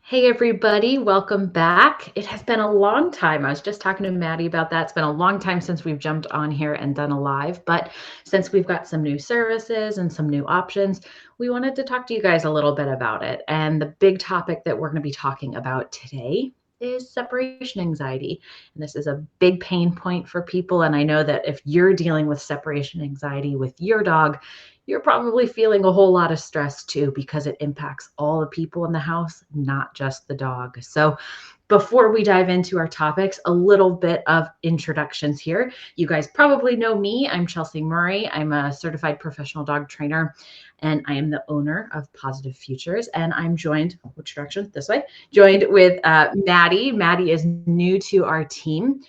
Hey everybody, welcome back. It has been a long time. I was just talking to Maddie about that. It's been a long time since we've jumped on here and done a live, but since we've got some new services and some new options, we wanted to talk to you guys a little bit about it. And the big topic that we're going to be talking about today is separation anxiety. And this is a big pain point for people. And I know that if you're dealing with separation anxiety with your dog, you're probably feeling a whole lot of stress too, because it impacts all the people in the house, not just the dog. So before we dive into our topics, a little bit of introductions here. You guys probably know me. I'm Chelsea Murray. I'm a certified professional dog trainer, and I am the owner of Pawsitive Futures. And I'm joined, which direction? This way. Joined with Maddie. Maddie is new to our team.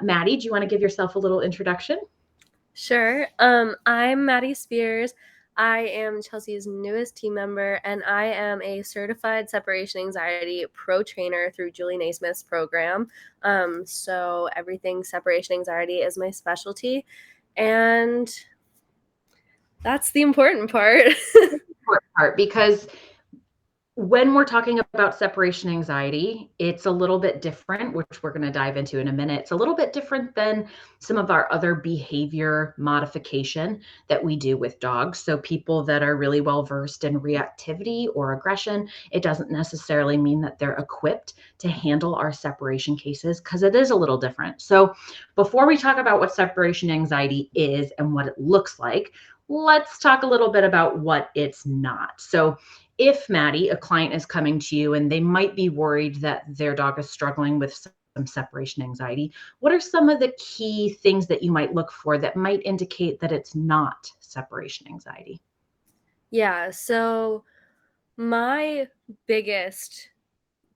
Maddie, do you want to give yourself a little introduction? Sure. I'm Maddie Speirs. I am Chelsea's newest team member, and I am a certified separation anxiety pro trainer through Julie Naismith's program. So everything separation anxiety is my specialty, and that's the important part. Important part, because when we're talking about separation anxiety, it's a little bit different, which we're going to dive into in a minute. It's a little bit different than some of our other behavior modification that we do with dogs. So people that are really well versed in reactivity or aggression, it doesn't necessarily mean that they're equipped to handle our separation cases, because it is a little different. So before we talk about what separation anxiety is and what it looks like, let's talk a little bit about what it's not. So if Maddie, a client, is coming to you and they might be worried that their dog is struggling with some separation anxiety, what are some of the key things that you might look for that might indicate that it's not separation anxiety? Yeah, so my biggest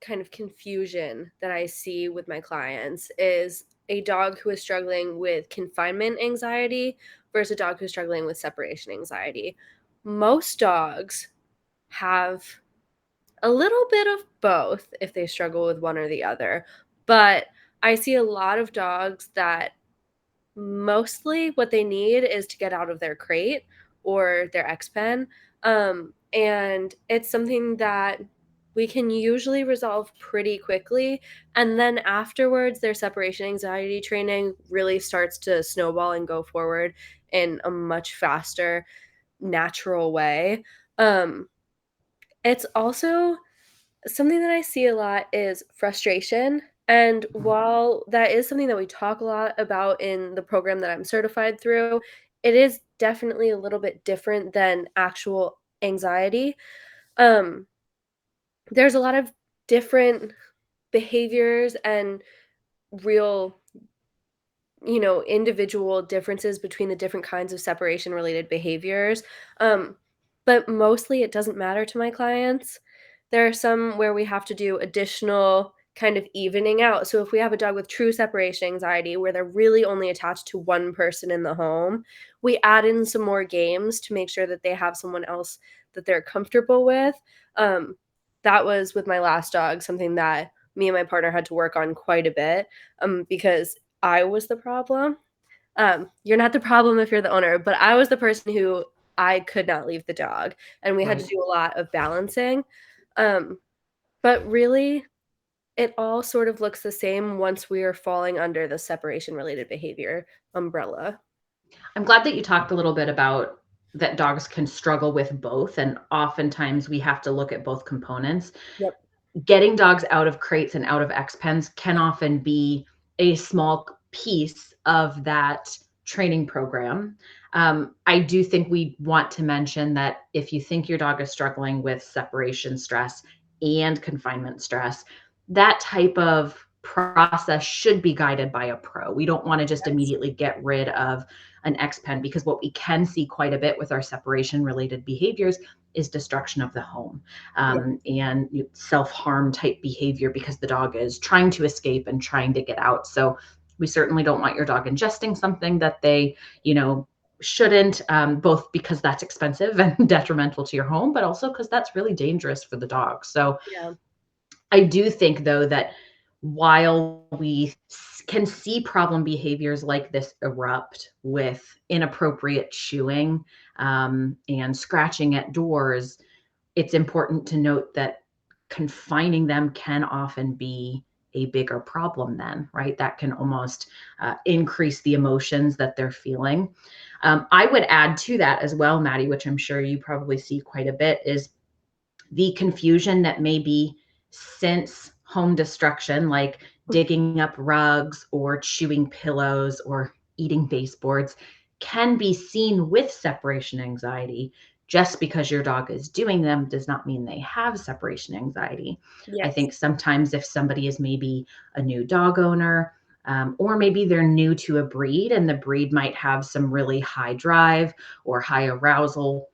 kind of confusion that I see with my clients is a dog who is struggling with confinement anxiety versus a dog who's struggling with separation anxiety. Most dogs have a little bit of both if they struggle with one or the other. But I see a lot of dogs that mostly what they need is to get out of their crate or their X pen. And it's something that we can usually resolve pretty quickly. And then afterwards, their separation anxiety training really starts to snowball and go forward in a much faster, natural way. Um, it's also something that I see a lot is frustration. And while that is something that we talk a lot about in the program that I'm certified through, it is definitely a little bit different than actual anxiety. Um, there's a lot of different behaviors and real, individual differences between the different kinds of separation related behaviors. Um, but mostly it doesn't matter to my clients. There are some where we have to do additional kind of evening out. So if we have a dog with true separation anxiety where they're really only attached to one person in the home, we add in some more games to make sure that they have someone else that they're comfortable with. Um, that was with my last dog, something that me and my partner had to work on quite a bit because I was the problem. You're not the problem if you're the owner, but I was the person who I could not leave the dog, and we had to Right. do a lot of balancing. Um, but really, it all sort of looks the same once we are falling under the separation related behavior umbrella. I'm glad that you talked a little bit about that dogs can struggle with both, and oftentimes we have to look at both components. Yep. Getting dogs out of crates and out of X pens can often be a small piece of that training program. I do think we want to mention that if you think your dog is struggling with separation stress and confinement stress, that type of process should be guided by a pro. We don't want to just Yes. immediately get rid of an X pen, because what we can see quite a bit with our separation related behaviors is destruction of the home, Yeah. and self-harm type behavior because the dog is trying to escape and trying to get out. So we certainly don't want your dog ingesting something that they, shouldn't, both because that's expensive and detrimental to your home, but also because that's really dangerous for the dog. So Yeah. I do think, though, that while we can see problem behaviors like this erupt with inappropriate chewing, and scratching at doors, it's important to note that confining them can often be a bigger problem then, right? That can almost increase the emotions that they're feeling. I would add to that as well, Maddie, which I'm sure you probably see quite a bit, is the confusion that maybe since home destruction, like digging up rugs or chewing pillows or eating baseboards, can be seen with separation anxiety. Just because your dog is doing them does not mean they have separation anxiety. I Yes. think sometimes if somebody is maybe a new dog owner, or maybe they're new to a breed and the breed might have some really high drive or high arousal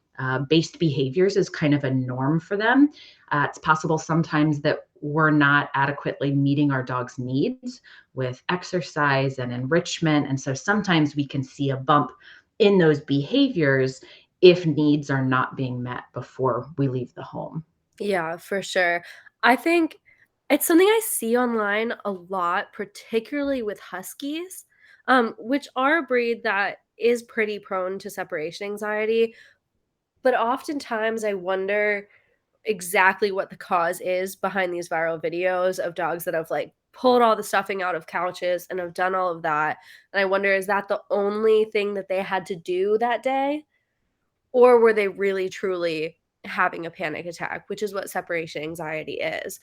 based behaviors is kind of a norm for them. It's possible sometimes that we're not adequately meeting our dog's needs with exercise and enrichment. And so sometimes we can see a bump in those behaviors if needs are not being met before we leave the home. Yeah, for sure. I think it's something I see online a lot, particularly with huskies, which are a breed that is pretty prone to separation anxiety. But oftentimes I wonder exactly what the cause is behind these viral videos of dogs that have like pulled all the stuffing out of couches and have done all of that. And I wonder, is that the only thing that they had to do that day? Or were they really truly having a panic attack, which is what separation anxiety is.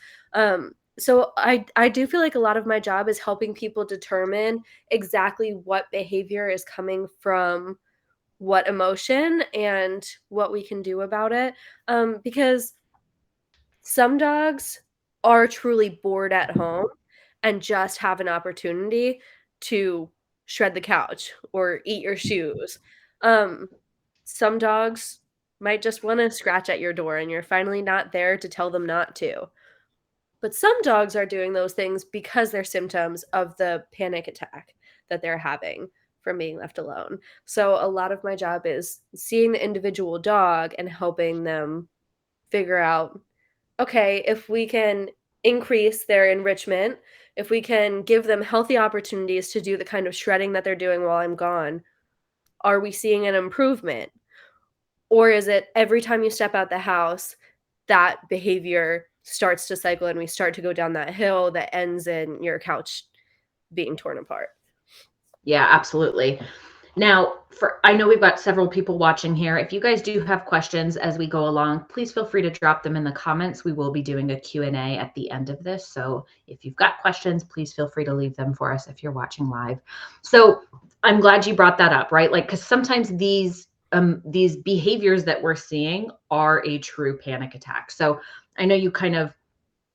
So I do feel like a lot of my job is helping people determine exactly what behavior is coming from what emotion and what we can do about it. Because some dogs are truly bored at home and just have an opportunity to shred the couch or eat your shoes. Um, some dogs might just wanna scratch at your door, and you're finally not there to tell them not to. But some dogs are doing those things because they're symptoms of the panic attack that they're having from being left alone. So a lot of my job is seeing the individual dog and helping them figure out, okay, if we can increase their enrichment, if we can give them healthy opportunities to do the kind of shredding that they're doing while I'm gone, are we seeing an improvement? Or is it every time you step out the house, that behavior starts to cycle and we start to go down that hill that ends in your couch being torn apart? Yeah, absolutely. Now, I know we've got several people watching here. If you guys do have questions as we go along, please feel free to drop them in the comments. We will be doing a Q&A at the end of this. So if you've got questions, please feel free to leave them for us if you're watching live. So I'm glad you brought that up, right? Like, because sometimes these behaviors that we're seeing are a true panic attack. So I know you kind of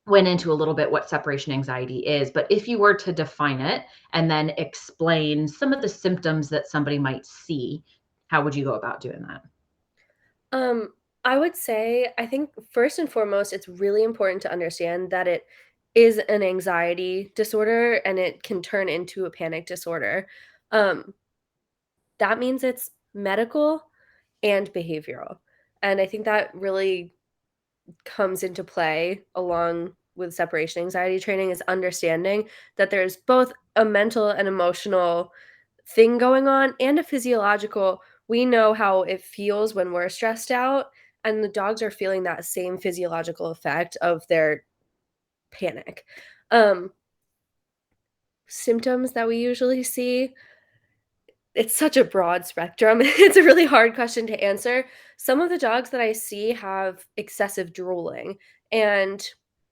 went into a little bit what separation anxiety is, but if you were to define it and then explain some of the symptoms that somebody might see, how would you go about doing that? Um, I would say, I think first and foremost, it's really important to understand that it is an anxiety disorder and it can turn into a panic disorder. Um, that means it's medical and behavioral. And I think that really comes into play along with separation anxiety training is understanding that there's both a mental and emotional thing going on and a physiological. We know how it feels when we're stressed out, and the dogs are feeling that same physiological effect of their panic. Um, Symptoms that we usually see, it's such a broad spectrum. It's a really hard question to answer. Some of the dogs that I see have excessive drooling, and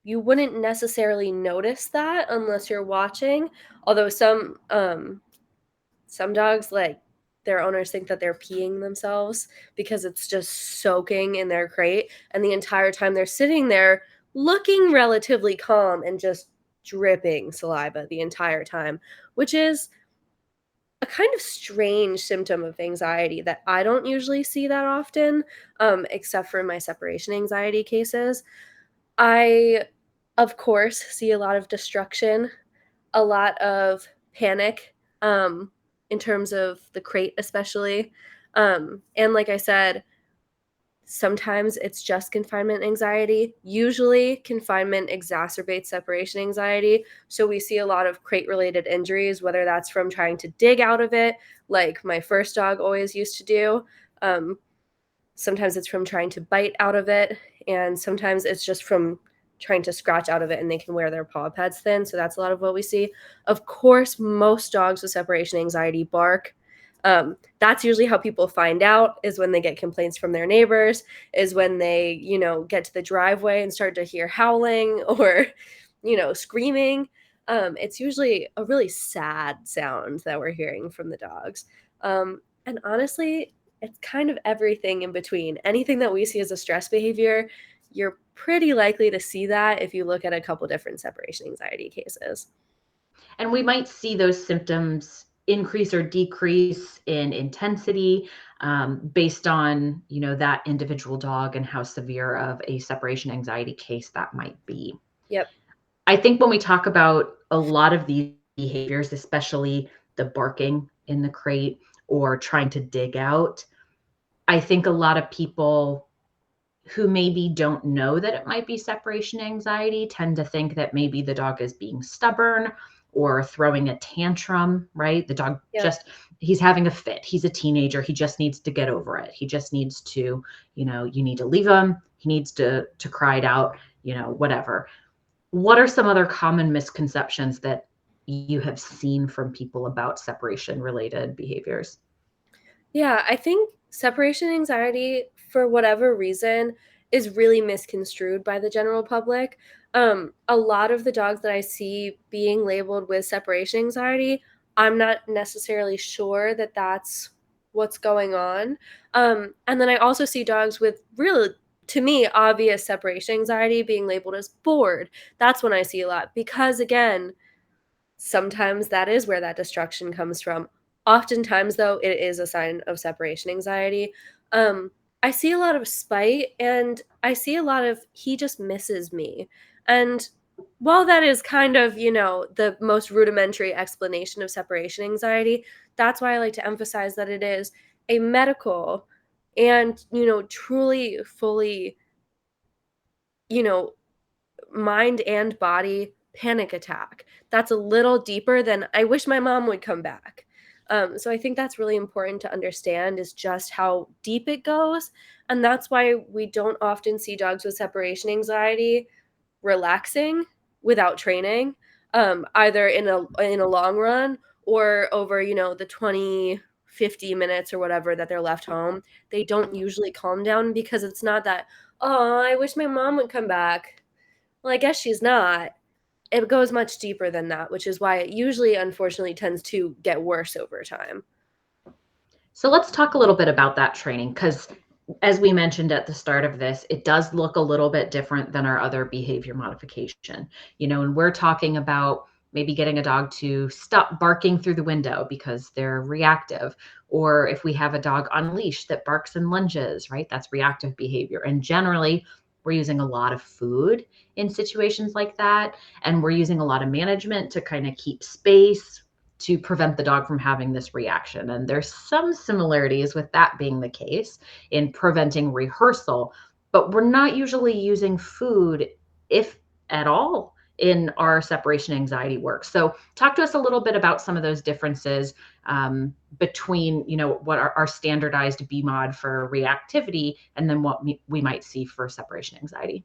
you wouldn't necessarily notice that unless you're watching. Although some dogs, like, their owners think that they're peeing themselves because it's just soaking in their crate, and the entire time they're sitting there looking relatively calm and just dripping saliva the entire time, which is a kind of strange symptom of anxiety that I don't usually see that often, except for in my separation anxiety cases. I, of course, see a lot of destruction, a lot of panic, in terms of the crate, especially. And like I said, sometimes it's just confinement anxiety. Usually, confinement exacerbates separation anxiety. So, we see a lot of crate related injuries, whether that's from trying to dig out of it, like my first dog always used to do. Um, Sometimes it's from trying to bite out of it. And sometimes it's just from trying to scratch out of it and they can wear their paw pads thin. So that's a lot of what we see. Of course, most dogs with separation anxiety bark. That's usually how people find out, is when they get complaints from their neighbors, is when they, get to the driveway and start to hear howling or, screaming. It's usually a really sad sound that we're hearing from the dogs. And honestly, it's kind of everything in between. Anything that we see as a stress behavior, you're pretty likely to see that if you look at a couple different separation anxiety cases. And we might see those symptoms increase or decrease in intensity based on, that individual dog and how severe of a separation anxiety case that might be. Yep. I think when we talk about a lot of these behaviors, especially the barking in the crate or trying to dig out, I think a lot of people who maybe don't know that it might be separation anxiety tend to think that maybe the dog is being stubborn or throwing a tantrum, right? The dog Yep. he's having a fit. He's a teenager. He just needs to get over it. He just needs to, you need to leave him. He needs to cry it out, whatever. What are some other common misconceptions that you have seen from people about separation related behaviors? Yeah, I think separation anxiety, for whatever reason, is really misconstrued by the general public. A lot of the dogs that I see being labeled with separation anxiety, I'm not necessarily sure that that's what's going on. And then I also see dogs with really, to me, obvious separation anxiety being labeled as bored. That's when I see a lot because, again, sometimes that is where that destruction comes from. Oftentimes, though, it is a sign of separation anxiety. Um, I see a lot of spite and I see a lot of he just misses me. And while that is kind of, the most rudimentary explanation of separation anxiety, that's why I like to emphasize that it is a medical and, truly fully, you know, mind and body panic attack. That's a little deeper than I wish my mom would come back. So I think that's really important to understand, is just how deep it goes. And that's why we don't often see dogs with separation anxiety relaxing without training, either in a long run or over, the 20, 50 minutes or whatever that they're left home. They don't usually calm down because it's not that, oh, I wish my mom would come back. Well, I guess she's not. It goes much deeper than that, which is why it usually, unfortunately, tends to get worse over time. So let's talk a little bit about that training, because as we mentioned at the start of this, it does look a little bit different than our other behavior modification. And we're talking about maybe getting a dog to stop barking through the window because they're reactive. Or if we have a dog on leash that barks and lunges, right? That's reactive behavior. And generally, we're using a lot of food in situations like that. And we're using a lot of management to kind of keep space to prevent the dog from having this reaction. And there's some similarities with that being the case in preventing rehearsal, but we're not usually using food, if at all, in our separation anxiety work. So talk to us a little bit about some of those differences between, what our standardized BMOD for reactivity and then what we might see for separation anxiety.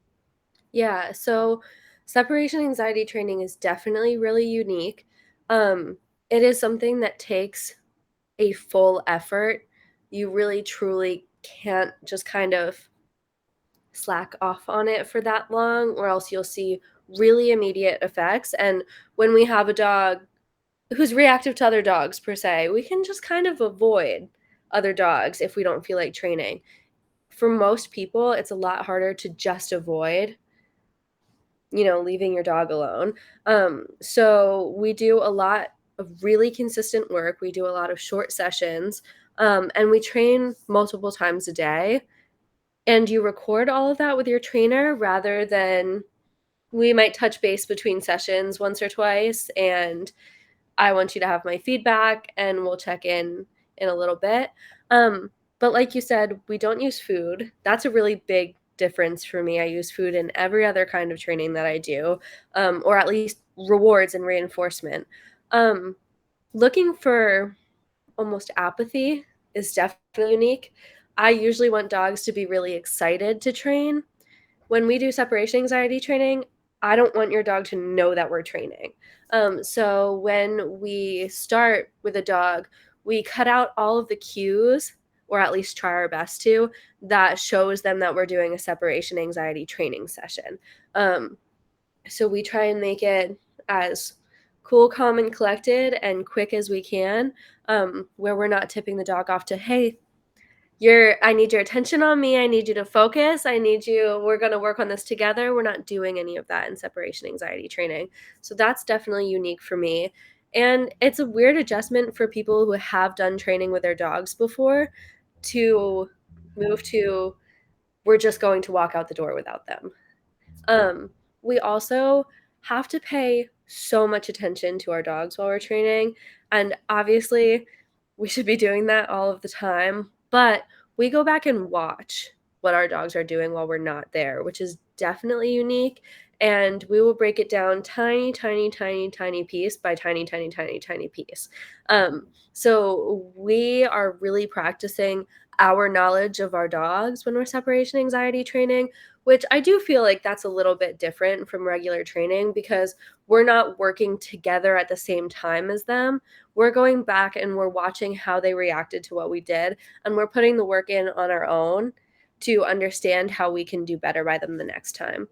Yeah, so separation anxiety training is definitely really unique. It is something that takes a full effort. You really truly can't just kind of slack off on it for that long, or else you'll see really immediate effects. And when we have a dog who's reactive to other dogs, per se, we can just kind of avoid other dogs if we don't feel like training. For most people, it's a lot harder to just avoid, leaving your dog alone. So we do a lot of really consistent work. We do a lot of short sessions, and we train multiple times a day. And you record all of that with your trainer, rather than we might touch base between sessions once or twice. And I want you to have my feedback and we'll check in a little bit. But like you said, we don't use food. That's a really big difference for me. I use food in every other kind of training that I do, or at least rewards and reinforcement. Looking for almost apathy is definitely unique. I usually want dogs to be really excited to train, when we do separation anxiety training, I don't want your dog to know that we're training. So when we start with a dog, we cut out all of the cues, or at least try our best to, that shows them that we're doing a separation anxiety training session. So we try and make it as cool, calm, and collected and quick as we can, where we're not tipping the dog off to, hey, I need your attention on me. I need you to focus. We're going to work on this together. We're not doing any of that in separation anxiety training. So that's definitely unique for me. And it's a weird adjustment for people who have done training with their dogs before to move to, we're just going to walk out the door without them. We also have to pay so much attention to our dogs while we're training. And obviously, we should be doing that all of the time. But we go back and watch what our dogs are doing while we're not there, which is definitely unique. And we will break it down tiny, tiny, tiny, tiny piece by tiny, tiny, tiny, tiny piece. So we are really practicing our knowledge of our dogs when we're separation anxiety training, which I do feel like that's a little bit different from regular training because we're not working together at the same time as them. We're going back and we're watching how they reacted to what we did, and we're putting the work in on our own to understand how we can do better by them the next time.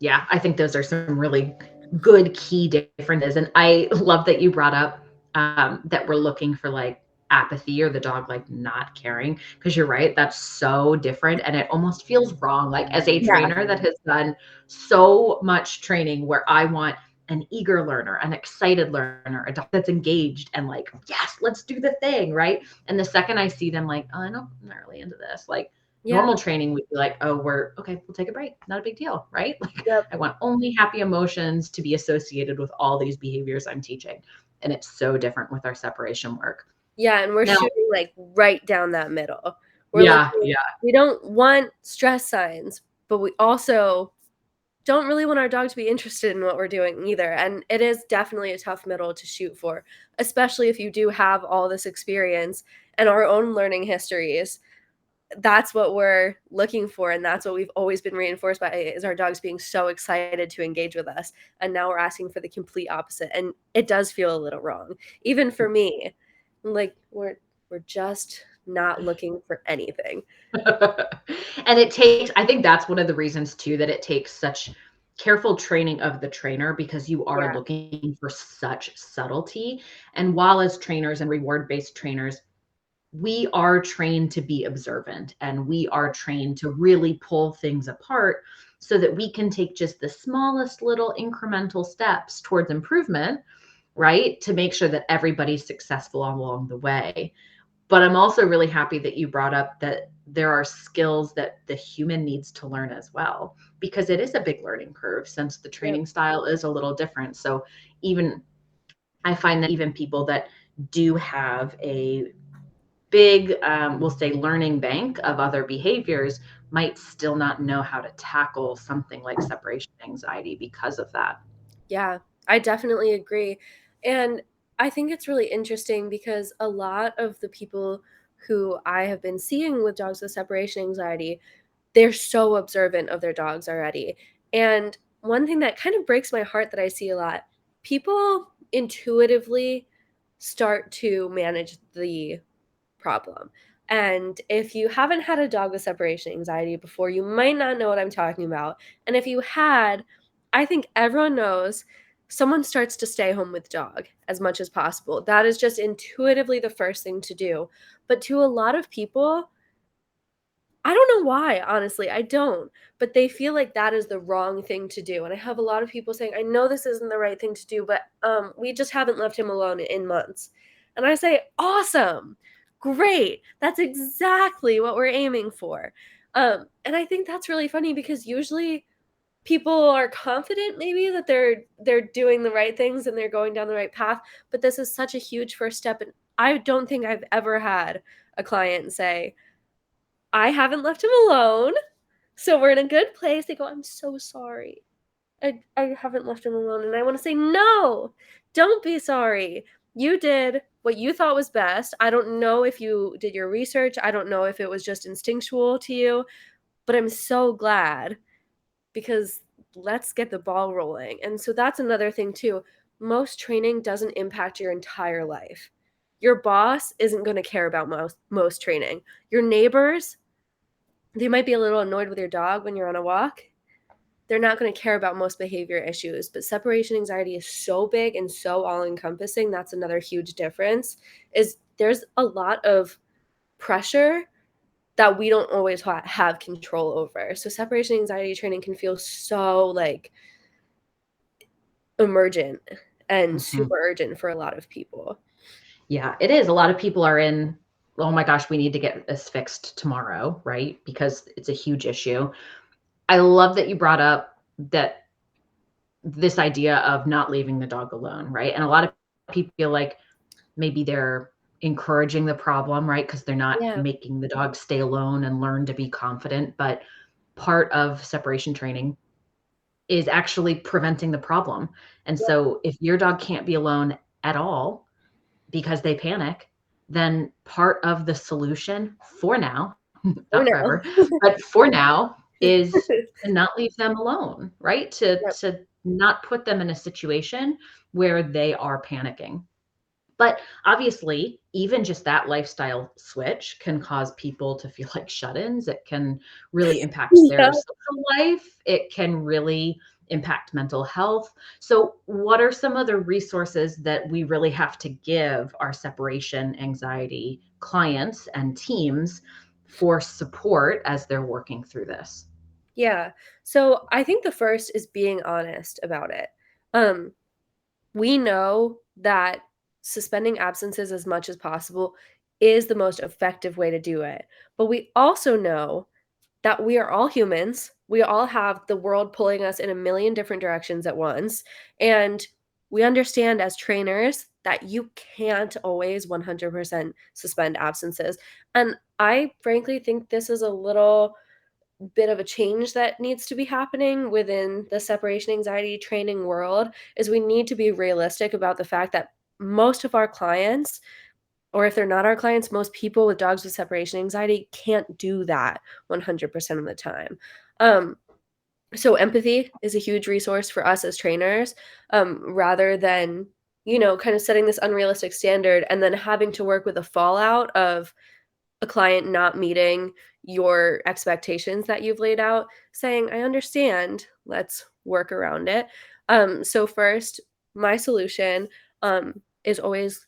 Yeah, I think those are some really good key differences. And I love that you brought up that we're looking for like apathy or the dog like not caring, because you're right, that's so different and it almost feels wrong. Like as a Yeah. trainer that has done so much training where I want an eager learner, an excited learner, a dog that's engaged and like, yes, let's do the thing, right? And the second I see them like, oh, I'm not really into this, like Yeah. normal training would be like, oh, we're okay, we'll take a break. Not a big deal, right? Like Yep. I want only happy emotions to be associated with all these behaviors I'm teaching. And it's so different with our separation work. Yeah, and we're Now, shooting like right down that middle. We're yeah, looking, yeah. we don't want stress signs, but we also don't really want our dog to be interested in what we're doing either. And it is definitely a tough middle to shoot for, especially if you do have all this experience and our own learning histories. That's what we're looking for, and that's what we've always been reinforced by is our dogs being so excited to engage with us. And now we're asking for the complete opposite, and it does feel a little wrong. Even for me, like we're just not looking for anything. And it takes, I think that's one of the reasons too that it takes such careful training of the trainer because you are Yeah. looking for such subtlety. And while as trainers and reward-based trainers, we are trained to be observant and we are trained to really pull things apart so that we can take just the smallest little incremental steps towards improvement, right? To make sure that everybody's successful along the way. But I'm also really happy that you brought up that there are skills that the human needs to learn as well, because it is a big learning curve since the Yep. training style is a little different. So even I find that even people that do have a big, we'll say, learning bank of other behaviors might still not know how to tackle something like separation anxiety because of that. Yeah, I definitely agree. And I think it's really interesting because a lot of the people who I have been seeing with dogs with separation anxiety, they're so observant of their dogs already. And one thing that kind of breaks my heart that I see a lot, people intuitively start to manage the problem. And if you haven't had a dog with separation anxiety before, you might not know what I'm talking about. And if you had, I think everyone knows someone starts to stay home with dog as much as possible. That is just intuitively the first thing to do. But to a lot of people, I don't know why, honestly, I don't, but they feel like that is the wrong thing to do, and I have a lot of people saying, "I know this isn't the right thing to do, but, we just haven't left him alone in months." And I say, "Awesome, great, that's exactly what we're aiming for." And I think that's really funny because usually people are confident maybe that they're doing the right things and they're going down the right path, but this is such a huge first step, and I don't think I've ever had a client say, I haven't left him alone, so we're in a good place. They go, "I'm so sorry. I haven't left him alone." And I wanna say, "No, don't be sorry. You did what you thought was best. I don't know if you did your research. I don't know if it was just instinctual to you, but I'm so glad. because let's get the ball rolling. And so that's another thing too. Most training doesn't impact your entire life. Your boss isn't going to care about most training. Your neighbors, they might be a little annoyed with your dog when you're on a walk. They're not going to care about most behavior issues, but separation anxiety is so big and so all-encompassing. That's another huge difference, is there's a lot of pressure that we don't always have control over. So separation anxiety training can feel so like emergent and Mhm. super urgent for a lot of people. Yeah, it is. A lot of people are in, oh my gosh, we need to get this fixed tomorrow, right? Because it's a huge issue. I love that you brought up that this idea of not leaving the dog alone, right? And a lot of people feel like maybe they're encouraging the problem, right? Because they're not Yeah. making the dog stay alone and learn to be confident. But part of separation training is actually preventing the problem. And Yeah. so if your dog can't be alone at all because they panic, then part of the solution for now, Oh not no. forever, but for now is to not leave them alone, right? To Yep. to not put them in a situation where they are panicking. But obviously, even just that lifestyle switch can cause people to feel like shut-ins. It can really impact Yeah. their social life. It can really impact mental health. So, what are some of the resources that we really have to give our separation anxiety clients and teams for support as they're working through this? Yeah. So I think the first is being honest about it. Um, we know that suspending absences as much as possible is the most effective way to do it. But we also know that we are all humans. We all have the world pulling us in a million different directions at once. And we understand as trainers that you can't always 100% suspend absences. And I frankly think this is a little bit of a change that needs to be happening within the separation anxiety training world is we need to be realistic about the fact that most of our clients, or if they're not our clients, most people with dogs with separation anxiety can't do that 100% of the time. Um, so empathy is a huge resource for us as trainers, rather than, kind of setting this unrealistic standard and then having to work with the fallout of a client not meeting your expectations that you've laid out, saying, "I understand, let's work around it." So first, my solution, is always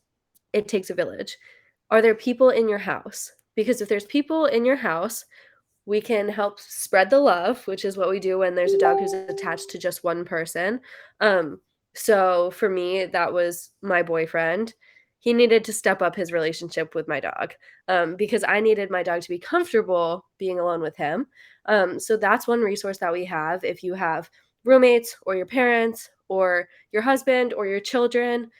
it takes a village. Are there people in your house? Because if there's people in your house, we can help spread the love, which is what we do when there's a dog who's attached to just one person. Um, so for me, that was my boyfriend. He needed to step up his relationship with my dog, because I needed my dog to be comfortable being alone with him. So that's one resource that we have. If you have roommates or your parents or your husband or your children,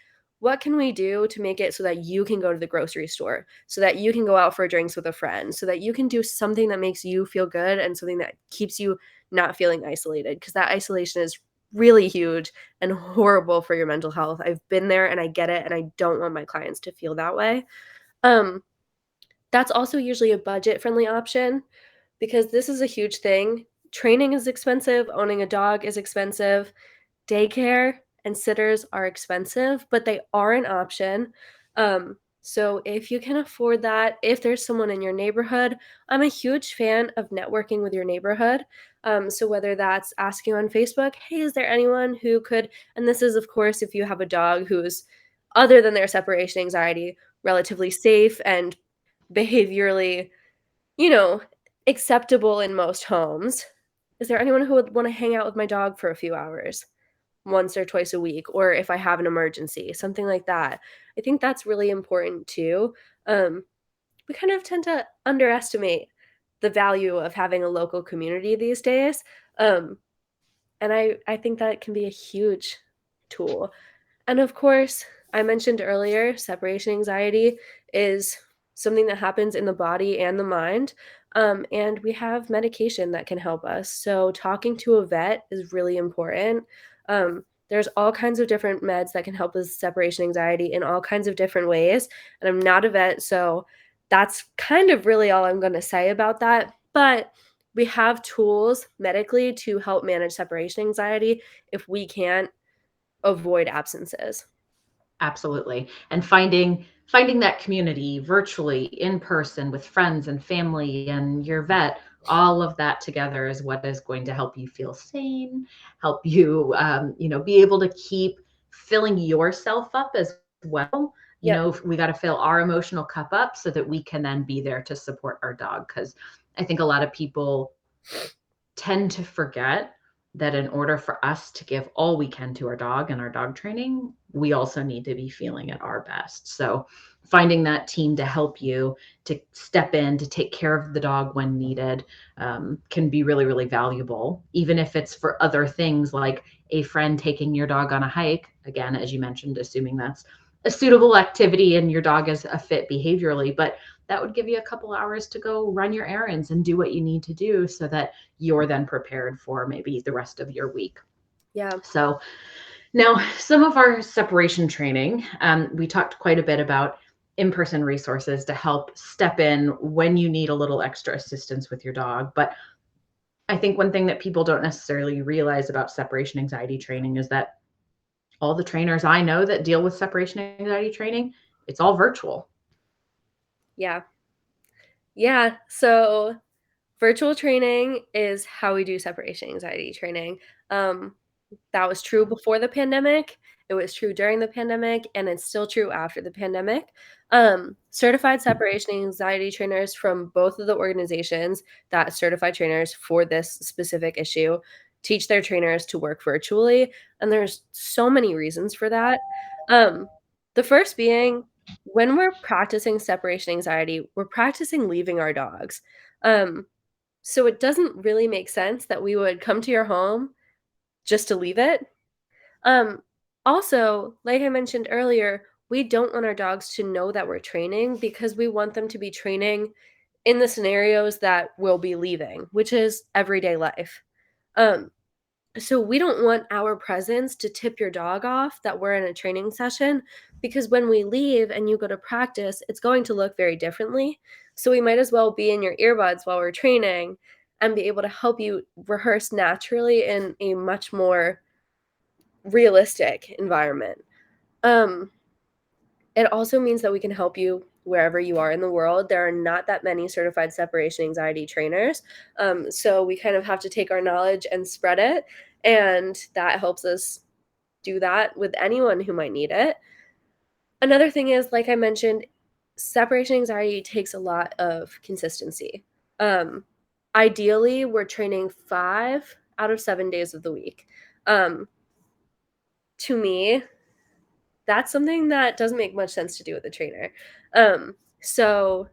what can we do to make it so that you can go to the grocery store, so that you can go out for drinks with a friend, so that you can do something that makes you feel good and something that keeps you not feeling isolated? Because that isolation is really huge and horrible for your mental health. I've been there and I get it, and I don't want my clients to feel that way. Um, that's also usually a budget-friendly option because this is a huge thing. Training is expensive, owning a dog is expensive. Daycare and sitters are expensive, but they are an option. So if you can afford that, if there's someone in your neighborhood, I'm a huge fan of networking with your neighborhood. So whether that's asking on Facebook, hey, is there anyone who could, and this is, of course, if you have a dog who's, other than their separation anxiety, relatively safe and behaviorally, you know, acceptable in most homes. Is there anyone who would want to hang out with my dog for a few hours? Once or twice a week, or if I have an emergency, something like that. I think that's really important too. Um, we kind of tend to underestimate the value of having a local community these days. Um, and I think that can be a huge tool. And of course, I mentioned earlier, separation anxiety is something that happens in the body and the mind. And we have medication that can help us. So, talking to a vet is really important. There's all kinds of different meds that can help with separation anxiety in all kinds of different ways. And I'm not a vet, so that's kind of really all I'm going to say about that. But we have tools medically to help manage separation anxiety if we can't avoid absences. Absolutely. And finding that community virtually, in person, with friends and family and your vet, all of that together is what is going to help you feel sane, help you, be able to keep filling yourself up as well. Yep. We got to fill our emotional cup up so that we can then be there to support our dog. Because I think a lot of people tend to forget that in order for us to give all we can to our dog and our dog training, we also need to be feeling at our best. So finding that team to help you, to step in, to take care of the dog when needed, can be really, really valuable, even if it's for other things like a friend taking your dog on a hike. Again, as you mentioned, assuming that's a suitable activity and your dog is a fit behaviorally, but that would give you a couple hours to go run your errands and do what you need to do so that you're then prepared for maybe the rest of your week. Yeah. So now some of our separation training, we talked quite a bit about in-person resources to help step in when you need a little extra assistance with your dog. But I think one thing that people don't necessarily realize about separation anxiety training is that all the trainers I know that deal with separation anxiety training, it's all virtual. Yeah. Yeah. So virtual training is how we do separation anxiety training. That was true before the pandemic, it was true during the pandemic, and it's still true after the pandemic. Certified separation anxiety trainers from both of the organizations that certify trainers for this specific issue teach their trainers to work virtually, and there's so many reasons for that. Um, the first being when we're practicing separation anxiety, we're practicing leaving our dogs. Um, so it doesn't really make sense that we would come to your home just to leave it. Um, Also, like I mentioned earlier, we don't want our dogs to know that we're training because we want them to be training in the scenarios that we'll be leaving, which is everyday life. Um, so we don't want our presence to tip your dog off that we're in a training session because when we leave and you go to practice, it's going to look very differently. So we might as well be in your earbuds while we're training and be able to help you rehearse naturally in a much more realistic environment. Um, it also means that we can help you wherever you are in the world. There are not that many certified separation anxiety trainers. So we kind of have to take our knowledge and spread it. And that helps us do that with anyone who might need it. Another thing is, like I mentioned, separation anxiety takes a lot of consistency. Um, Ideally, we're training 5 out of 7 days of the week. Um, to me, that's something that doesn't make much sense to do with a trainer. So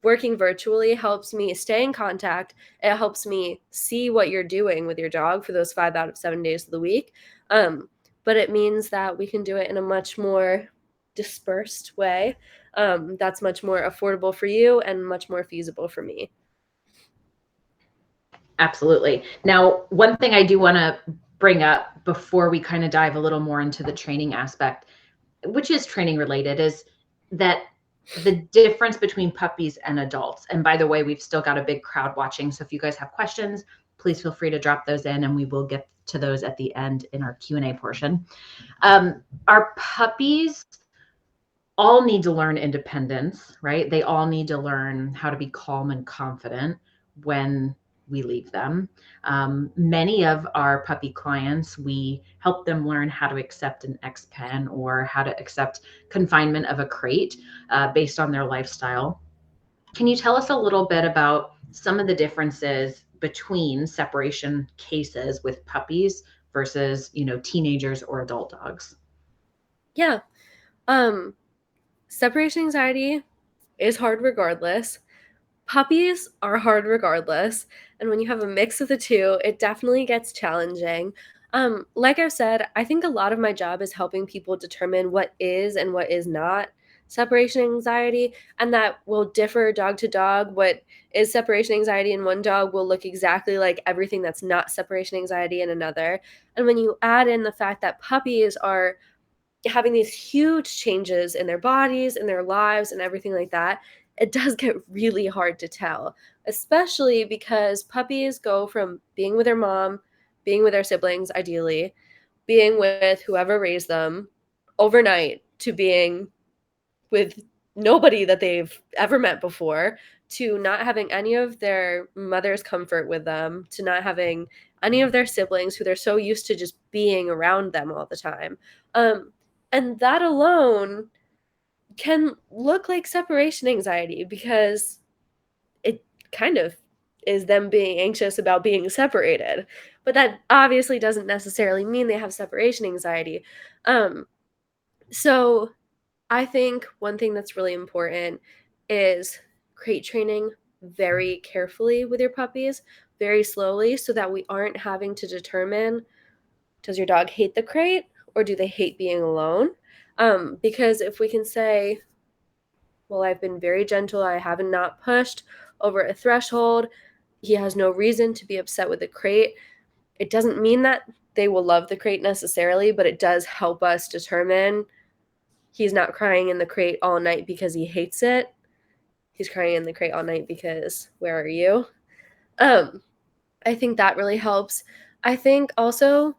working virtually helps me stay in contact. It helps me see what you're doing with your dog for those 5 out of 7 days of the week. But it means that we can do it in a much more dispersed way. That's much more affordable for you and much more feasible for me. Absolutely. Now, one thing I do want to bring up before we kind of dive a little more into the training aspect, which is training related, is that the difference between puppies and adults. And by the way, we've still got a big crowd watching. So if you guys have questions, please feel free to drop those in and we will get to those at the end in our Q&A portion. Our puppies all need to learn independence, right? They all need to learn how to be calm and confident when we leave them. Many of our puppy clients, we help them learn how to accept an X pen or how to accept confinement of a crate based on their lifestyle. Can you tell us a little bit about some of the differences between separation cases with puppies versus, teenagers or adult dogs? Yeah. Separation anxiety is hard regardless. Puppies are hard regardless, and when you have a mix of the two, it definitely gets challenging. Like I've said, I think a lot of my job is helping people determine what is and what is not separation anxiety, and that will differ dog to dog. What is separation anxiety in one dog will look exactly like everything that's not separation anxiety in another. And when you add in the fact that puppies are having these huge changes in their bodies, in their lives, and everything like that, it does get really hard to tell, especially because puppies go from being with their mom, being with their siblings, ideally, being with whoever raised them overnight to being with nobody that they've ever met before, to not having any of their mother's comfort with them, to not having any of their siblings who they're so used to just being around them all the time. And that alone can look like separation anxiety because it kind of is them being anxious about being separated. But that obviously doesn't necessarily mean they have separation anxiety. Um, so I think one thing that's really important is crate training very carefully with your puppies, very slowly, so that we aren't having to determine, does your dog hate the crate or do they hate being alone? Because if we can say, well, I've been very gentle, I haven't not pushed over a threshold, he has no reason to be upset with the crate, it doesn't mean that they will love the crate necessarily, but it does help us determine he's not crying in the crate all night because he hates it. He's crying in the crate all night because where are you? Um, I think that really helps. I think also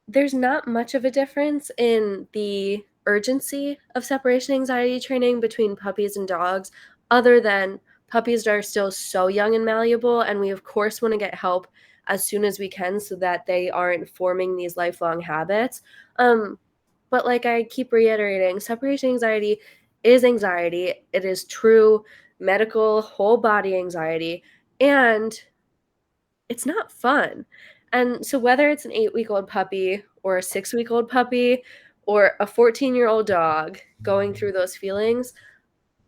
there's not much of a difference in the urgency of separation anxiety training between puppies and dogs, other than puppies are still so young and malleable, and we, of course, want to get help as soon as we can so that they aren't forming these lifelong habits. But like I keep reiterating, separation anxiety is anxiety. It is true medical whole body anxiety, and it's not fun. And so whether it's an 8-week-old puppy or a 6-week-old puppy or a 14-year-old dog going through those feelings,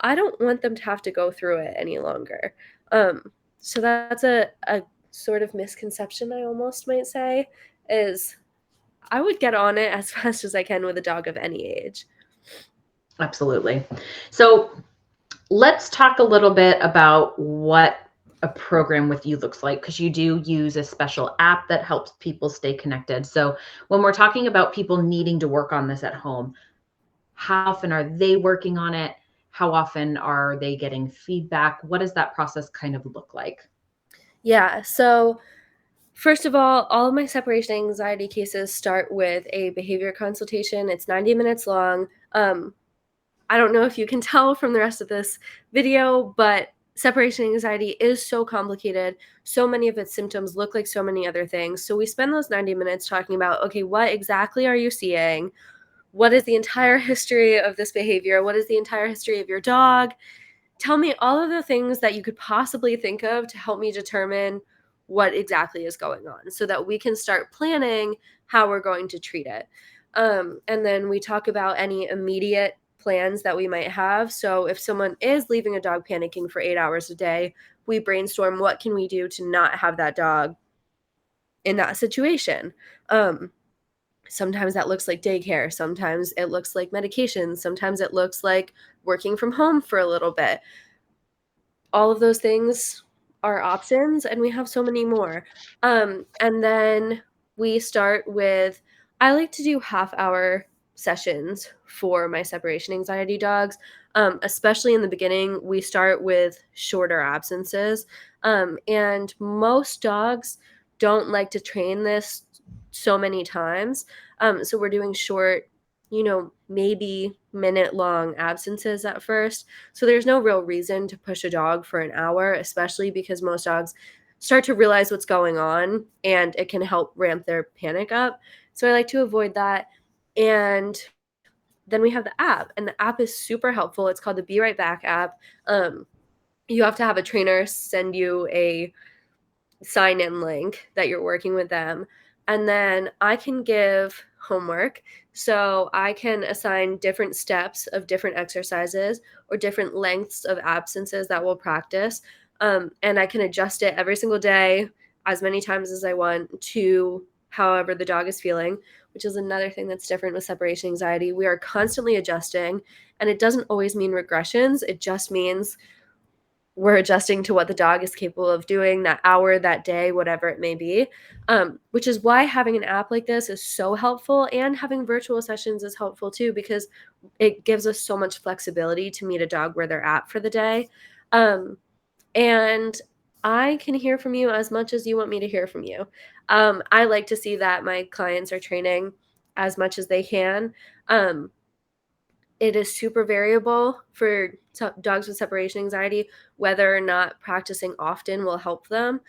I don't want them to have to go through it any longer. So that's a sort of misconception, I almost might say, is I would get on it as fast as I can with a dog of any age. Absolutely. So let's talk a little bit about what a program with you looks like, because you do use a special app that helps people stay connected. So when we're talking about people needing to work on this at home, how often are they working on it? How often are they getting feedback? What does that process kind of look like? Yeah, so first of all of my separation anxiety cases start with a behavior consultation. It's 90 minutes long. I don't know if you can tell from the rest of this video, but separation anxiety is so complicated. So many of its symptoms look like so many other things. So we spend those 90 minutes talking about, okay, what exactly are you seeing? What is the entire history of this behavior? What is the entire history of your dog? Tell me all of the things that you could possibly think of to help me determine what exactly is going on so that we can start planning how we're going to treat it. And then we talk about any immediate plans that we might have. So if someone is leaving a dog panicking for 8 hours a day, we brainstorm what can we do to not have that dog in that situation. Sometimes that looks like daycare. Sometimes it looks like medication. Sometimes it looks like working from home for a little bit. All of those things are options, and we have so many more. And then we start with, I like to do half-hour sessions for my separation anxiety dogs. Especially in the beginning, we start with shorter absences. And most dogs don't like to train this so many times. So we're doing short, maybe minute-long absences at first. So there's no real reason to push a dog for an hour, especially because most dogs start to realize what's going on and it can help ramp their panic up. So I like to avoid that. And then we have the app, and the app is super helpful. It's called the Be Right Back app. You have to have a trainer send you a sign-in link that you're working with them. And then I can give homework. So I can assign different steps of different exercises or different lengths of absences that we'll practice. And I can adjust it every single day as many times as I want to however the dog is feeling, which is another thing that's different with separation anxiety. We are constantly adjusting, and it doesn't always mean regressions. It just means we're adjusting to what the dog is capable of doing that hour, that day, whatever it may be. Which is why having an app like this is so helpful, and having virtual sessions is helpful too, because it gives us so much flexibility to meet a dog where they're at for the day. And I can hear from you as much as you want me to hear from you. I like to see that my clients are training as much as they can. It is super variable for dogs with separation anxiety, whether or not practicing often will help them.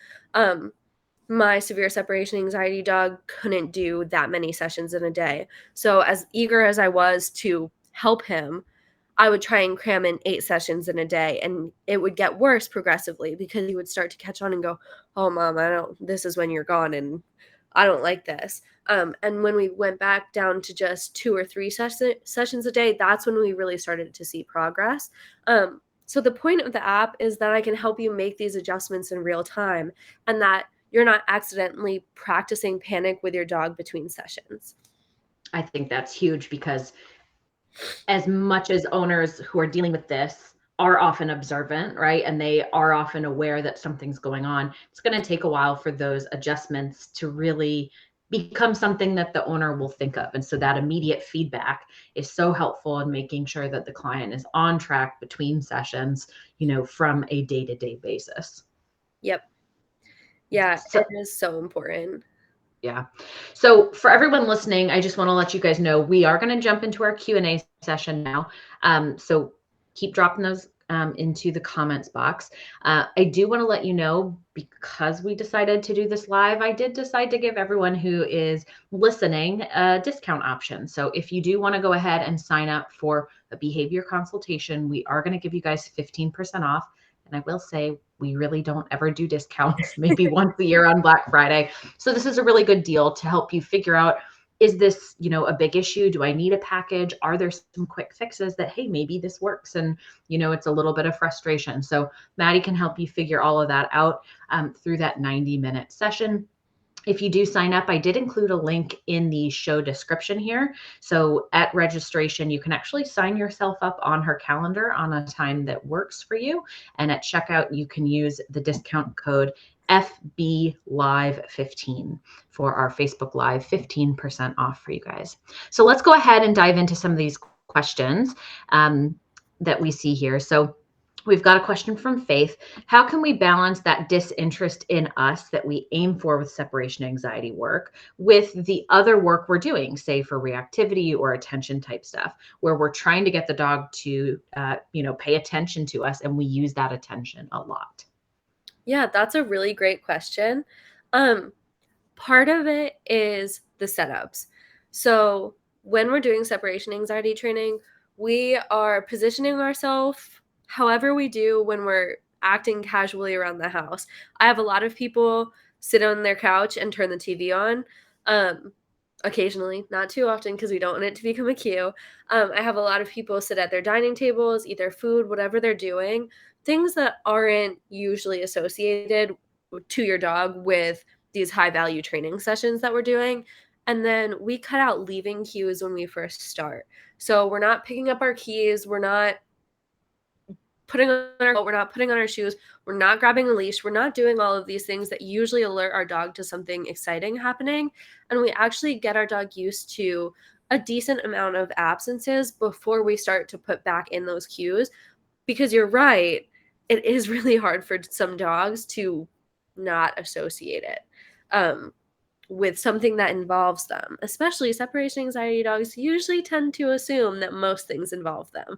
My severe separation anxiety dog couldn't do that many sessions in a day. So as eager as I was to help him, I would try and cram in 8 sessions in a day, and it would get worse progressively because he would start to catch on and go, "Oh, mom, this is when you're gone, and I don't like this." And when we went back down to just 2 or 3 sessions a day, that's when we really started to see progress. So the point of the app is that I can help you make these adjustments in real time, and that you're not accidentally practicing panic with your dog between sessions. I think that's huge, because as much as owners who are dealing with this are often observant, right? And they are often aware that something's going on, it's going to take a while for those adjustments to really become something that the owner will think of. And so that immediate feedback is so helpful in making sure that the client is on track between sessions, from a day-to-day basis. Yep. Yeah, So, it is so important. yeah. So for everyone listening, I just want to let you guys know we are going to jump into our Q&A session now. So keep dropping those into the comments box. I do want to let you know, because we decided to do this live, I did decide to give everyone who is listening a discount option. So if you do want to go ahead and sign up for a behavior consultation, we are going to give you guys 15% off. And I will say, we really don't ever do discounts, maybe once a year on Black Friday. So this is a really good deal to help you figure out, is this, a big issue? Do I need a package? Are there some quick fixes that, hey, maybe this works and, it's a little bit of frustration. So Maddie can help you figure all of that out through that 90-minute session. If you do sign up, I did include a link in the show description here. So at registration, you can actually sign yourself up on her calendar on a time that works for you. And at checkout, you can use the discount code FBLive15 for our Facebook Live 15% off for you guys. So let's go ahead and dive into some of these questions that we see here. So we've got a question from Faith. How can we balance that disinterest in us that we aim for with separation anxiety work with the other work we're doing, say for reactivity or attention type stuff, where we're trying to get the dog to, pay attention to us, and we use that attention a lot? Yeah, that's a really great question. Part of it is the setups. So when we're doing separation anxiety training, we are positioning ourselves however we do when we're acting casually around the house. I have a lot of people sit on their couch and turn the TV on. Occasionally, not too often, because we don't want it to become a cue. I have a lot of people sit at their dining tables, eat their food, whatever they're doing, things that aren't usually associated to your dog with these high value training sessions that we're doing. And then we cut out leaving cues when we first start. So we're not picking up our keys, we're not putting on our coat, we're not putting on our shoes, we're not grabbing a leash, we're not doing all of these things that usually alert our dog to something exciting happening. And we actually get our dog used to a decent amount of absences before we start to put back in those cues. Because you're right, it is really hard for some dogs to not associate it with something that involves them. Especially separation anxiety dogs usually tend to assume that most things involve them.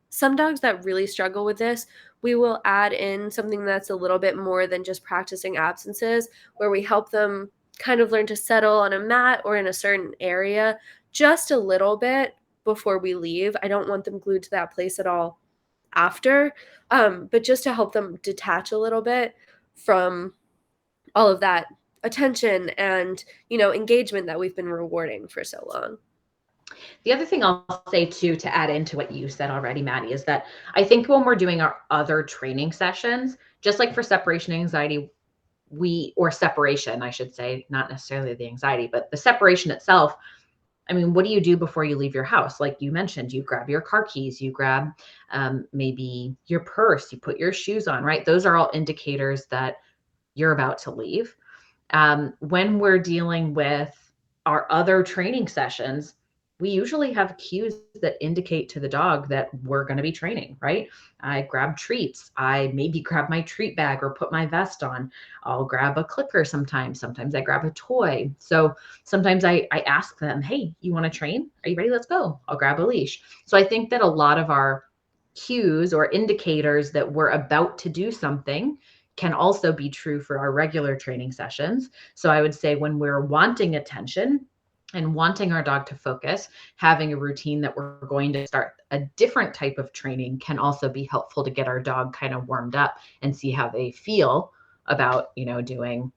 Some dogs that really struggle with this, we will add in something that's a little bit more than just practicing absences, where we help them kind of learn to settle on a mat or in a certain area just a little bit before we leave. I don't want them glued to that place at all after, but just to help them detach a little bit from all of that attention and, engagement that we've been rewarding for so long. The other thing I'll say too, to add into what you said already, Maddie, is that I think when we're doing our other training sessions, just like for separation anxiety, or separation, I should say, not necessarily the anxiety, but the separation itself, I mean, what do you do before you leave your house? Like you mentioned, you grab your car keys, you grab maybe your purse, you put your shoes on, right? Those are all indicators that you're about to leave. When we're dealing with our other training sessions, we usually have cues that indicate to the dog that we're going to be training, right? I grab treats. I maybe grab my treat bag or put my vest on. I'll grab a clicker sometimes. Sometimes I grab a toy. So sometimes I ask them, hey, you want to train? Are you ready? Let's go. I'll grab a leash. So I think that a lot of our cues or indicators that we're about to do something can also be true for our regular training sessions. So I would say when we're wanting attention and wanting our dog to focus, having a routine that we're going to start a different type of training can also be helpful to get our dog kind of warmed up and see how they feel about, doing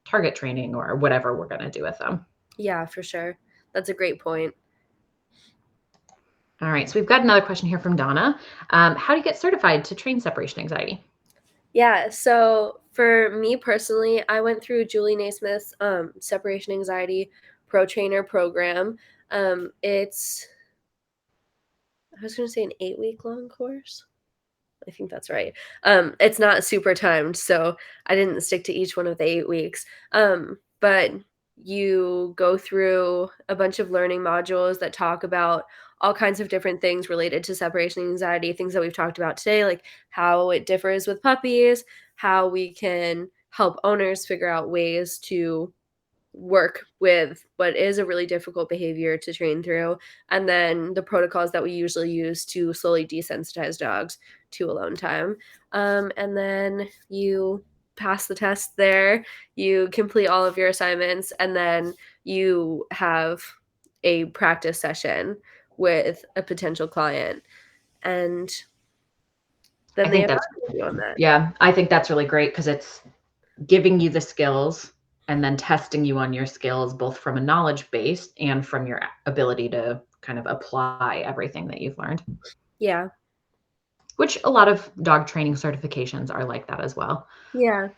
target training or whatever we're going to do with them. Yeah, for sure. That's a great point. All right, so we've got another question here from Donna. How do you get certified to train separation anxiety? Yeah, so for me personally, I went through Julie Naismith's separation anxiety pro trainer program. It's, I was going to say, an 8-week long course. I think that's right. It's not super timed, so I didn't stick to each one of the 8 weeks. But you go through a bunch of learning modules that talk about all kinds of different things related to separation anxiety, things that we've talked about today, like how it differs with puppies, how we can help owners figure out ways to work with what is a really difficult behavior to train through, and then the protocols that we usually use to slowly desensitize dogs to alone time. And then you pass the test there, you complete all of your assignments, and then you have a practice session with a potential client. And then I they think that's, evaluate you on that. yeah, I think that's really great because it's giving you the skills and then testing you on your skills, both from a knowledge base and from your ability to kind of apply everything that you've learned. Yeah. Which a lot of dog training certifications are like that as well. Yeah.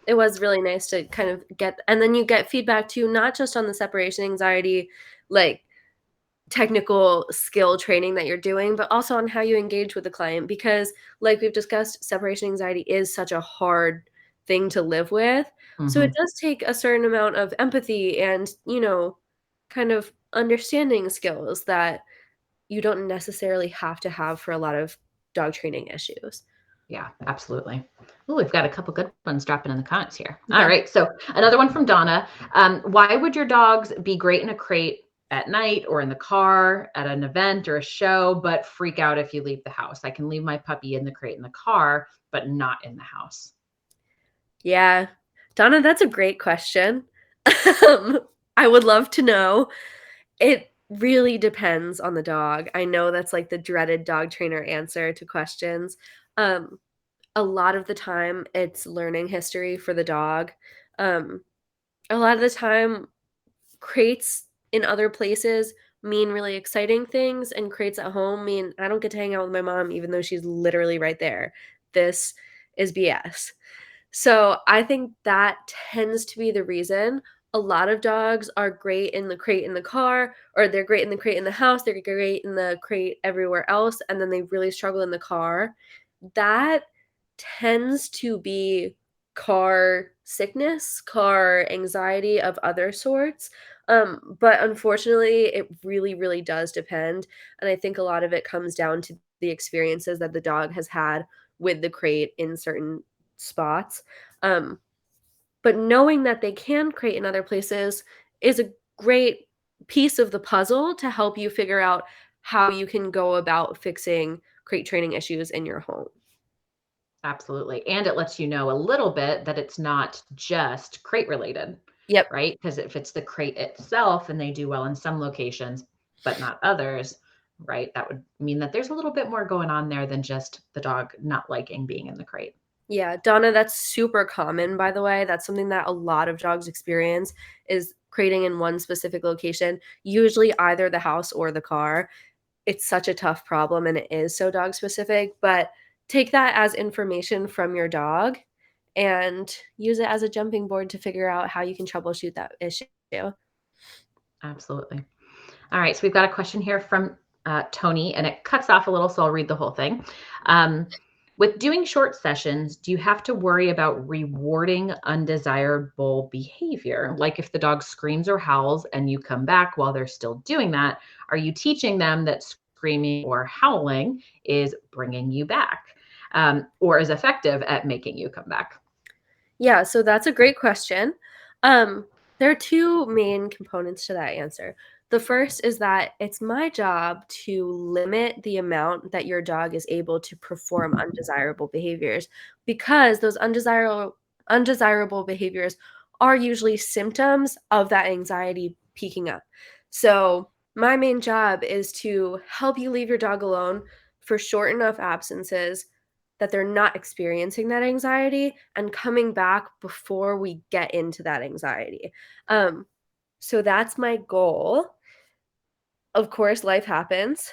It was really nice to kind of get, and then you get feedback too, not just on the separation anxiety, like technical skill training that you're doing, but also on how you engage with the client. Because, like we've discussed, separation anxiety is such a hard thing to live with. So it Mm-hmm. does take a certain amount of empathy and, kind of understanding skills that you don't necessarily have to have for a lot of dog training issues. Yeah, absolutely. Oh, we've got a couple good ones dropping in the comments here. All Yeah. right. So another one from Donna. Why would your dogs be great in a crate at night or in the car at an event or a show, but freak out if you leave the house? I can leave my puppy in the crate in the car, but not in the house. Yeah. Donna, that's a great question. I would love to know. It really depends on the dog. I know that's like the dreaded dog trainer answer to questions. Um, a lot of the time, it's learning history for the dog. Um, a lot of the time, crates in other places mean really exciting things, and crates at home mean I don't get to hang out with my mom, even though she's literally right there. This is BS. So I think that tends to be the reason. A lot of dogs are great in the crate in the car, or they're great in the crate in the house, they're great in the crate everywhere else, and then they really struggle in the car. That tends to be car sickness, car anxiety of other sorts. But unfortunately, it really, really does depend. And I think a lot of it comes down to the experiences that the dog has had with the crate in certain spots. Um, but knowing that they can crate in other places is a great piece of the puzzle to help you figure out how you can go about fixing crate training issues in your home. Absolutely. And it lets you know a little bit that it's not just crate related, Yep. right? Because if it's the crate itself and they do well in some locations, but not others, right? That would mean that there's a little bit more going on there than just the dog not liking being in the crate. Yeah, Donna, that's super common, by the way. That's something that a lot of dogs experience is crating in one specific location, usually either the house or the car. It's such a tough problem and it is so dog specific, but take that as information from your dog and use it as a jumping board to figure out how you can troubleshoot that issue. Absolutely. All right, so we've got a question here from Tony, and it cuts off a little, so I'll read the whole thing. With doing short sessions, do you have to worry about rewarding undesirable behavior? Like if the dog screams or howls and you come back while they're still doing that, are you teaching them that screaming or howling is bringing you back, or is effective at making you come back? Yeah, so that's a great question. There are two main components to that answer. The first is that it's my job to limit the amount that your dog is able to perform undesirable behaviors because those undesirable behaviors are usually symptoms of that anxiety peaking up. So, my main job is to help you leave your dog alone for short enough absences that they're not experiencing that anxiety and coming back before we get into that anxiety. So that's my goal. Of course, life happens.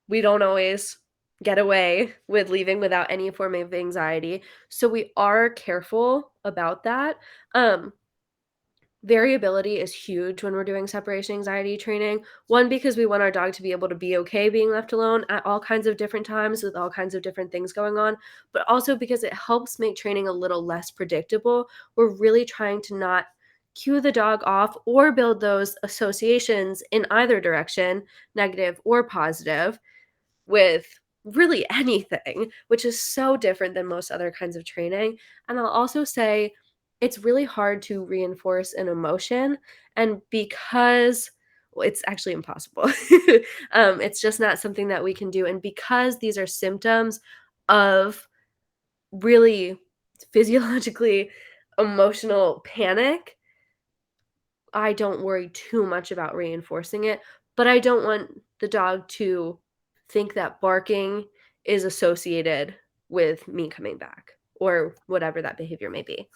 We don't always get away with leaving without any form of anxiety. So we are careful about that. Variability is huge when we're doing separation anxiety training. One, because we want our dog to be able to be okay being left alone at all kinds of different times with all kinds of different things going on, but also because it helps make training a little less predictable. We're really trying to not cue the dog off or build those associations in either direction, negative or positive, with really anything, which is so different than most other kinds of training. And I'll also say it's really hard to reinforce an emotion. And because, well, it's actually impossible, it's just not something that we can do. And because these are symptoms of really physiologically emotional panic, I don't worry too much about reinforcing it, but I don't want the dog to think that barking is associated with me coming back or whatever that behavior may be.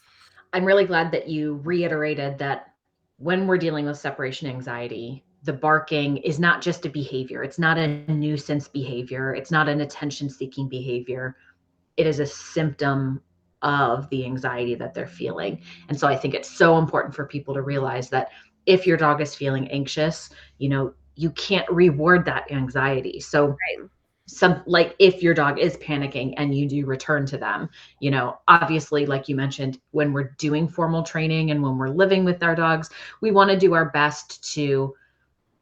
I'm really glad that you reiterated that when we're dealing with separation anxiety, the barking is not just a behavior. It's not a nuisance behavior. It's not an attention seeking behavior. It is a symptom of the anxiety that they're feeling. And so I think it's so important for people to realize that if your dog is feeling anxious, you can't reward that anxiety. So Right. like if your dog is panicking and you do return to them, obviously, like you mentioned, when we're doing formal training and when we're living with our dogs, we want to do our best to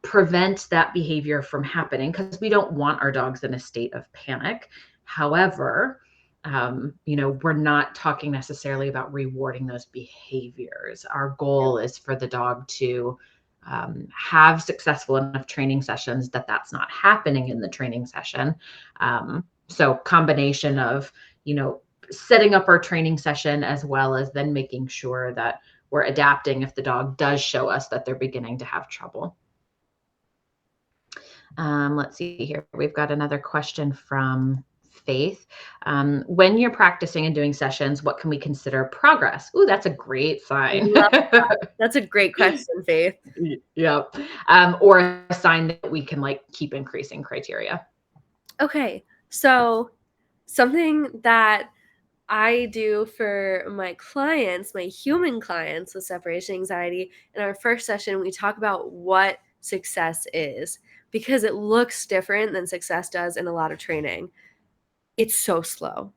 prevent that behavior from happening because we don't want our dogs in a state of panic. However, we're not talking necessarily about rewarding those behaviors. Our goal is for the dog to have successful enough training sessions that that's not happening in the training session. So combination of, setting up our training session as well as then making sure that we're adapting if the dog does show us that they're beginning to have trouble. Let's see here. We've got another question from Faith. When you're practicing and doing sessions, what can we consider progress? Ooh, that's a great sign. Love that. That's a great question, Faith. Yep. Or a sign that we can keep increasing criteria. Okay, so something that I do for my clients, my human clients with separation anxiety, in our first session, we talk about what success is because it looks different than success does in a lot of training. It's so slow.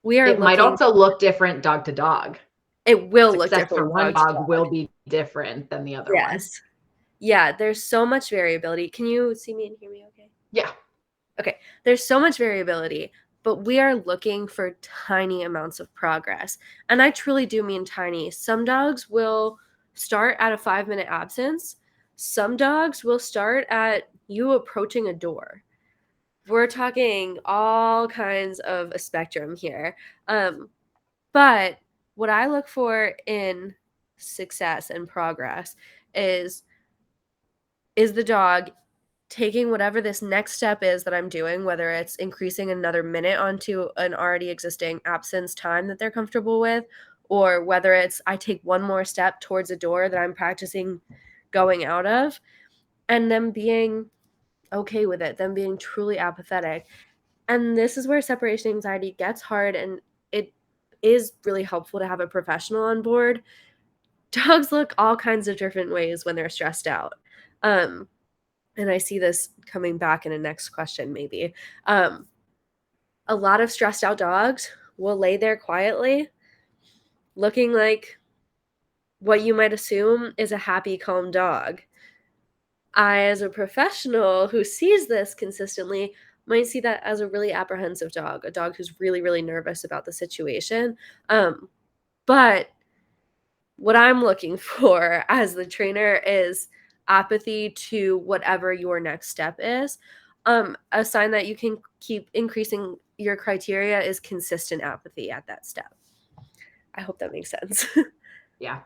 We are It might looking, also look different dog to dog. it will look Success for different one dog to dog will dog. be different than the other one. Yes. Yeah, there's so much variability. Can you see me and hear me okay? Yeah. Okay, there's so much variability, but we are looking for tiny amounts of progress. And I truly do mean tiny. Some dogs will start at a 5-minute absence. Some dogs will start at you approaching a door. We're talking all kinds of a spectrum here. But what I look for in success and progress is the dog taking whatever this next step is that I'm doing, whether it's increasing another minute onto an already existing absence time that they're comfortable with, or whether it's I take one more step towards a door that I'm practicing going out of, and them being okay with it, them being truly apathetic. And this is where separation anxiety gets hard, and it is really helpful to have a professional on board. Dogs look all kinds of different ways when they're stressed out. and I see this coming back in a next question maybe, a lot of stressed out dogs will lay there quietly looking like what you might assume is a happy, calm dog. I, as a professional who sees this consistently, might see that as a really apprehensive dog, a dog who's really, really nervous about the situation. But what I'm looking for as the trainer is apathy to whatever your next step is. A sign that you can keep increasing your criteria is consistent apathy at that step. I hope that makes sense. Yeah.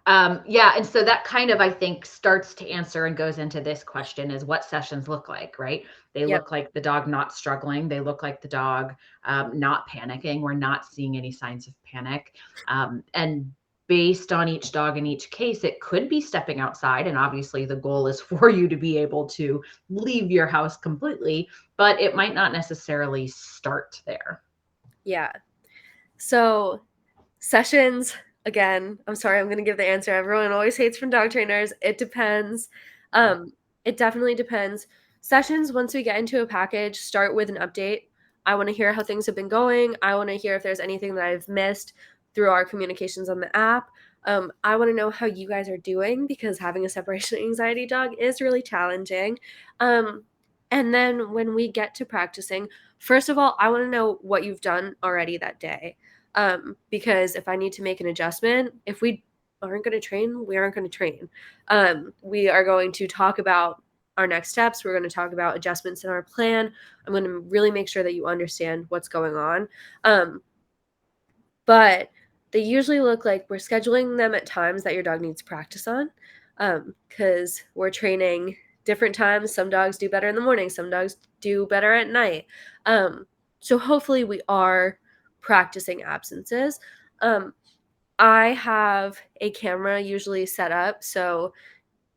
Yeah. And so that kind of, I think, starts to answer and goes into this question is what sessions look like, right? They Yep. look like the dog not struggling. They look like the dog not panicking. We're not seeing any signs of panic. And based on each dog in each case, it could be stepping outside. And obviously the goal is for you to be able to leave your house completely, but it might not necessarily start there. Yeah. So sessions, again, I'm sorry, I'm going to give the answer everyone always hates from dog trainers. It depends. It definitely depends. Sessions, once we get into a package, start with an update. I want to hear how things have been going. I want to hear if there's anything that I've missed through our communications on the app. I want to know how you guys are doing because having a separation anxiety dog is really challenging. And then when we get to practicing, first of all, I want to know what you've done already that day. Because if I need to make an adjustment, if we aren't going to train, we aren't going to train. We are going to talk about our next steps. We're going to talk about adjustments in our plan. I'm going to really make sure that you understand what's going on. But they usually look like we're scheduling them at times that your dog needs practice on, because we're training different times. Some dogs do better in the morning. Some dogs do better at night. So hopefully we are practicing absences. I have a camera usually set up. So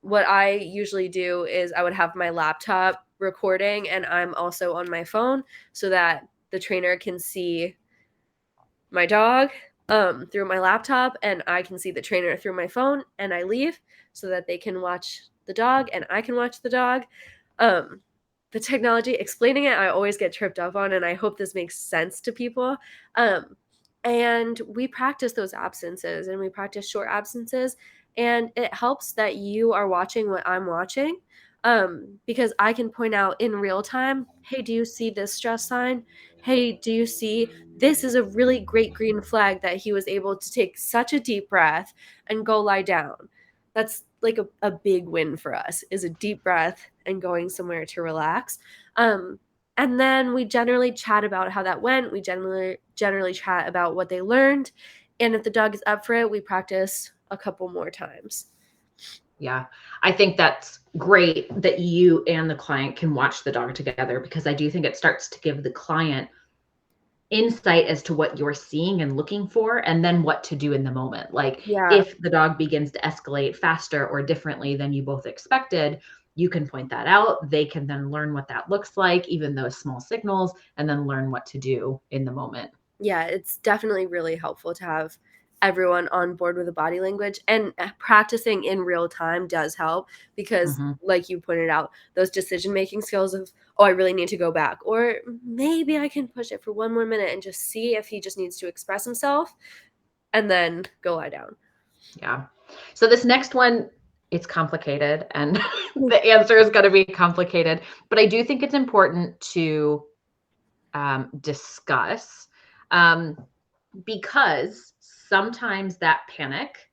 what I usually do is I would have my laptop recording and I'm also on my phone so that the trainer can see my dog through my laptop and I can see the trainer through my phone, and I leave so that they can watch the dog and I can watch the dog. The technology, explaining it, I always get tripped up on, and I hope this makes sense to people. And we practice those absences and we practice short absences, and it helps that you are watching what I'm watching, because I can point out in real time, hey, do you see this stress sign? Hey, do you see this is a really great green flag that he was able to take such a deep breath and go lie down. That's like a big win for us, is a deep breath and going somewhere to relax. And then we generally chat about how that went. We generally chat about what they learned. And if the dog is up for it, we practice a couple more times. Yeah, I think that's great that you and the client can watch the dog together, because I do think it starts to give the client insight as to what you're seeing and looking for, and then what to do in the moment. Like Yeah. if the dog begins to escalate faster or differently than you both expected, you can point that out. They can then learn what that looks like, even those small signals, and then learn what to do in the moment. Yeah, it's definitely really helpful to have everyone on board with the body language, and practicing in real time does help because, Mm-hmm. like you pointed out, those decision-making skills of, oh, I really need to go back, or maybe I can push it for one more minute and just see if he just needs to express himself and then go lie down. Yeah. So this next one, it's complicated, and the answer is going to be complicated, but I do think it's important to discuss, because sometimes that panic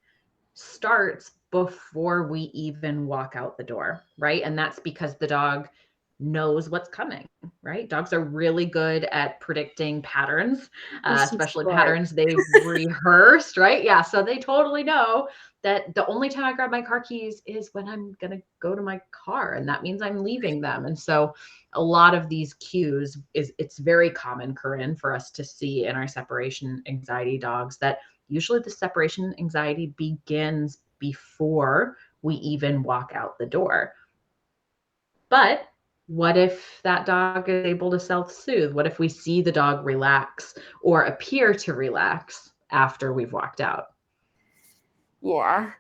starts before we even walk out the door, right? And that's because the dog knows what's coming, right? Dogs are really good at predicting patterns, They're so especially smart. patterns they've rehearsed, right? Yeah, so they totally know that the only time I grab my car keys is when I'm going to go to my car, and that means I'm leaving them. And so a lot of these cues it's very common, Corinne, for us to see in our separation anxiety dogs that usually the separation anxiety begins before we even walk out the door. But what if that dog is able to self-soothe? What if we see the dog relax or appear to relax after we've walked out? Yeah,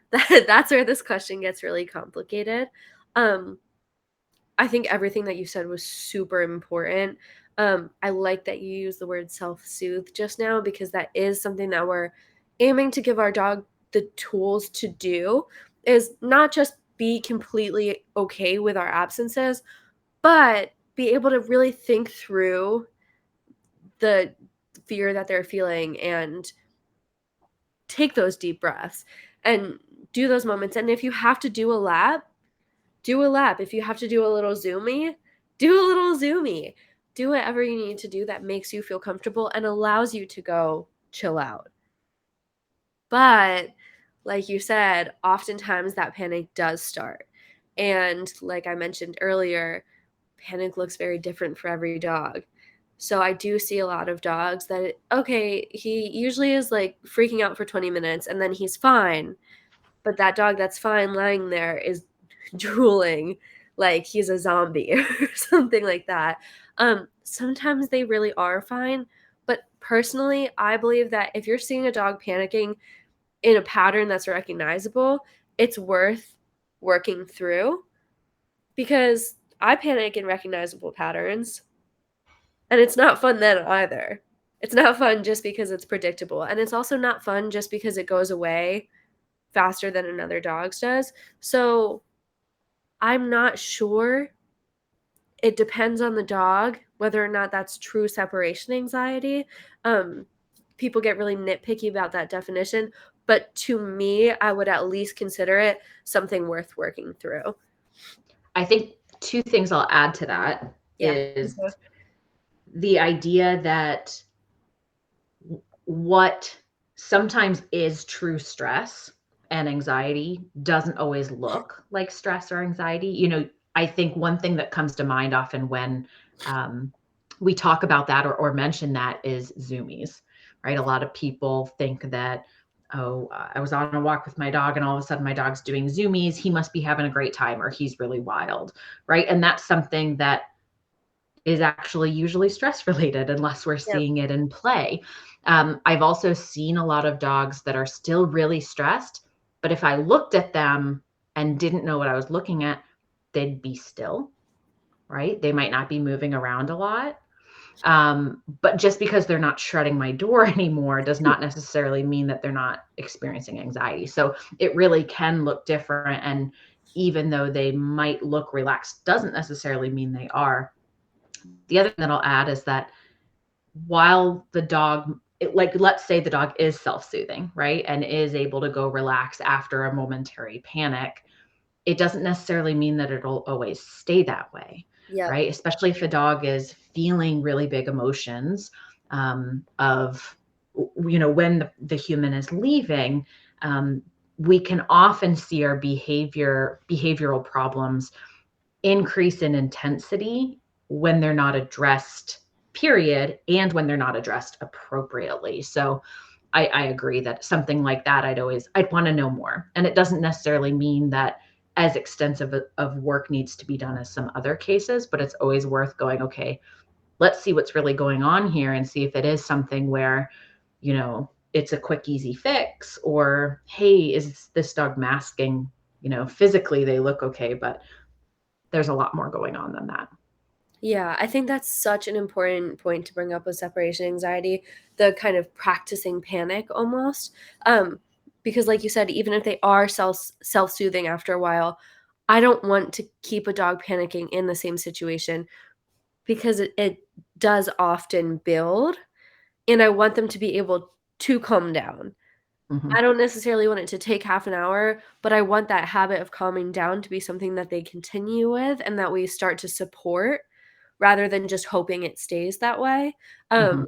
that's where this question gets really complicated. Um, I think everything that you said was super important. I like that you use the word self-soothe just now, because that is something that we're aiming to give our dog the tools to do, is not just be completely okay with our absences, but be able to really think through the fear that they're feeling and take those deep breaths and do those moments. And if you have to do a lap, do a lap. If you have to do a little zoomy, do a little zoomy. Do whatever you need to do that makes you feel comfortable and allows you to go chill out. But like you said, oftentimes that panic does start. And like I mentioned earlier, panic looks very different for every dog. So I do see a lot of dogs that, okay, he usually is like freaking out for 20 minutes and then he's fine. But that dog that's fine lying there is drooling like he's a zombie or something like that. Sometimes they really are fine. But personally, I believe that if you're seeing a dog panicking in a pattern that's recognizable, it's worth working through, because I panic in recognizable patterns, and it's not fun then either. It's not fun just because it's predictable, and it's also not fun just because it goes away faster than another dog's does. So I'm not sure. It depends on the dog whether or not that's true separation anxiety. Um, People get really nitpicky about that definition, but to me, I would at least consider it something worth working through. I think two things I'll add to that Yeah. is the idea that what sometimes is true stress and anxiety doesn't always look like stress or anxiety. You know, I think one thing that comes to mind often when we talk about that or mention that is zoomies, right? A lot of people think that, oh, I was on a walk with my dog and all of a sudden my dog's doing zoomies. He must be having a great time or he's really wild, right? And that's something that is actually usually stress related unless we're Yep. seeing it in play. I've also seen a lot of dogs that are still really stressed, but if I looked at them and didn't know what I was looking at, they'd be still, right? They might not be moving around a lot. But just because they're not shredding my door anymore does not necessarily mean that they're not experiencing anxiety. So it really can look different. And even though they might look relaxed, doesn't necessarily mean they are. The other thing that I'll add is that while the dog, like let's say the dog is self-soothing, right? And is able to go relax after a momentary panic, it doesn't necessarily mean that it'll always stay that way, Yep. right? Especially if a dog is feeling really big emotions of, you know, when the human is leaving, we can often see our behavioral problems increase in intensity when they're not addressed, period, and when they're not addressed appropriately. So I agree that something like that, I'd want to know more. And it doesn't necessarily mean that as extensive of work needs to be done as some other cases, but it's always worth going, okay, let's see what's really going on here and see if it is something where, you know, it's a quick, easy fix, or, hey, is this dog masking? You know, physically they look okay, but there's a lot more going on than that. Yeah, I think that's such an important point to bring up with separation anxiety, the kind of practicing panic almost. Because like you said, even if they are self-soothing after a while, I don't want to keep a dog panicking in the same situation, because it does often build, and I want them to be able to calm down. I Mhm. don't necessarily want it to take half an hour, but I want that habit of calming down to be something that they continue with and that we start to support rather than just hoping it stays that way. Um, Mhm.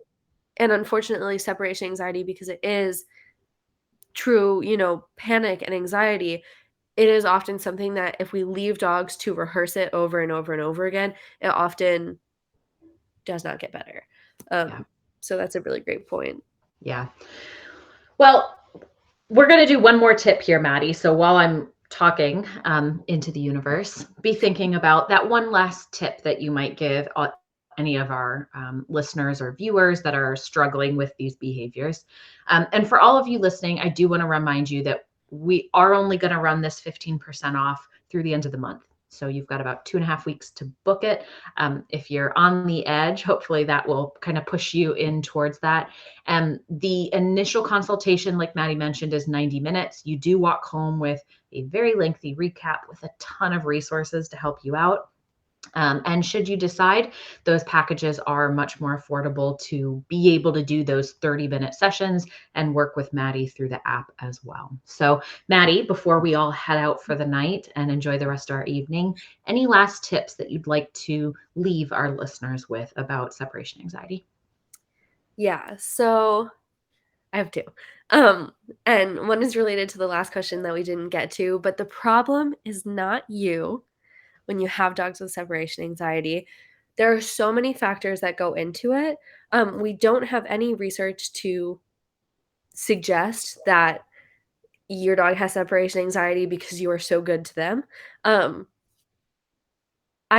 and unfortunately, separation anxiety, because it is true, panic and anxiety, it is often something that if we leave dogs to rehearse it over and over and over again, it often does not get better. Yeah. So that's a really great point. Yeah. Well, we're going to do one more tip here, Maddie. So while I'm talking into the universe, be thinking about that one last tip that you might give any of our listeners or viewers that are struggling with these behaviors. And for all of you listening, I do want to remind you that we are only going to run this 15% off through the end of the month. So you've got about 2.5 weeks to book it. If you're on the edge, hopefully that will kind of push you in towards that. The initial consultation, like Maddie mentioned, is 90 minutes. You do walk home with a very lengthy recap with a ton of resources to help you out. And should you decide, those packages are much more affordable to be able to do those 30-minute sessions and work with Maddie through the app as well. So Maddie, before we all head out for the night and enjoy the rest of our evening, any last tips that you'd like to leave our listeners with about separation anxiety? Yeah, so I have two. And one is related to the last question that we didn't get to, but the problem is not you when you have dogs with separation anxiety. There are so many factors that go into it. We don't have any research to suggest that your dog has separation anxiety because you are so good to them. I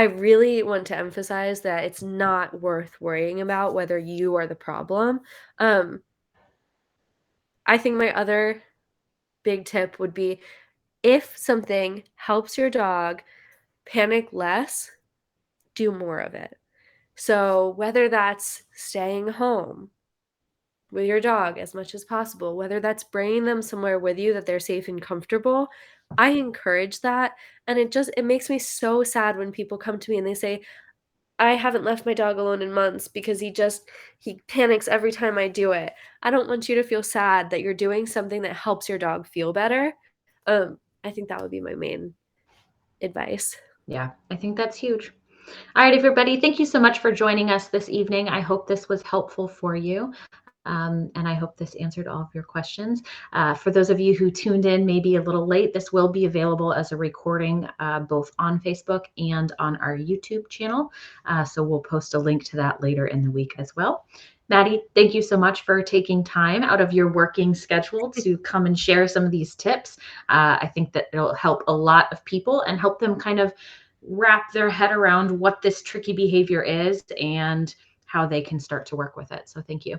really want to emphasize that it's not worth worrying about whether you are the problem. Um, I think my other big tip would be if something helps your dog panic less, do more of it. So, whether that's staying home with your dog as much as possible, whether that's bringing them somewhere with you that they're safe and comfortable, I encourage that. And it makes me so sad when people come to me and they say, I haven't left my dog alone in months because he panics every time I do it. I don't want you to feel sad that you're doing something that helps your dog feel better. I think that would be my main advice. Yeah, I think that's huge. All right, everybody, thank you so much for joining us this evening. I hope this was helpful for you. And I hope this answered all of your questions. For those of you who tuned in maybe a little late, this will be available as a recording both on Facebook and on our YouTube channel. So we'll post a link to that later in the week as well. Maddie, thank you so much for taking time out of your working schedule to come and share some of these tips. I think that it'll help a lot of people and help them kind of wrap their head around what this tricky behavior is and how they can start to work with it. So thank you.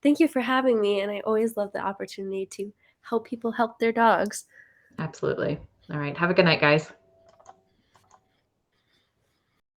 Thank you for having me, and I always love the opportunity to help people help their dogs. Absolutely. All right. Have a good night, guys.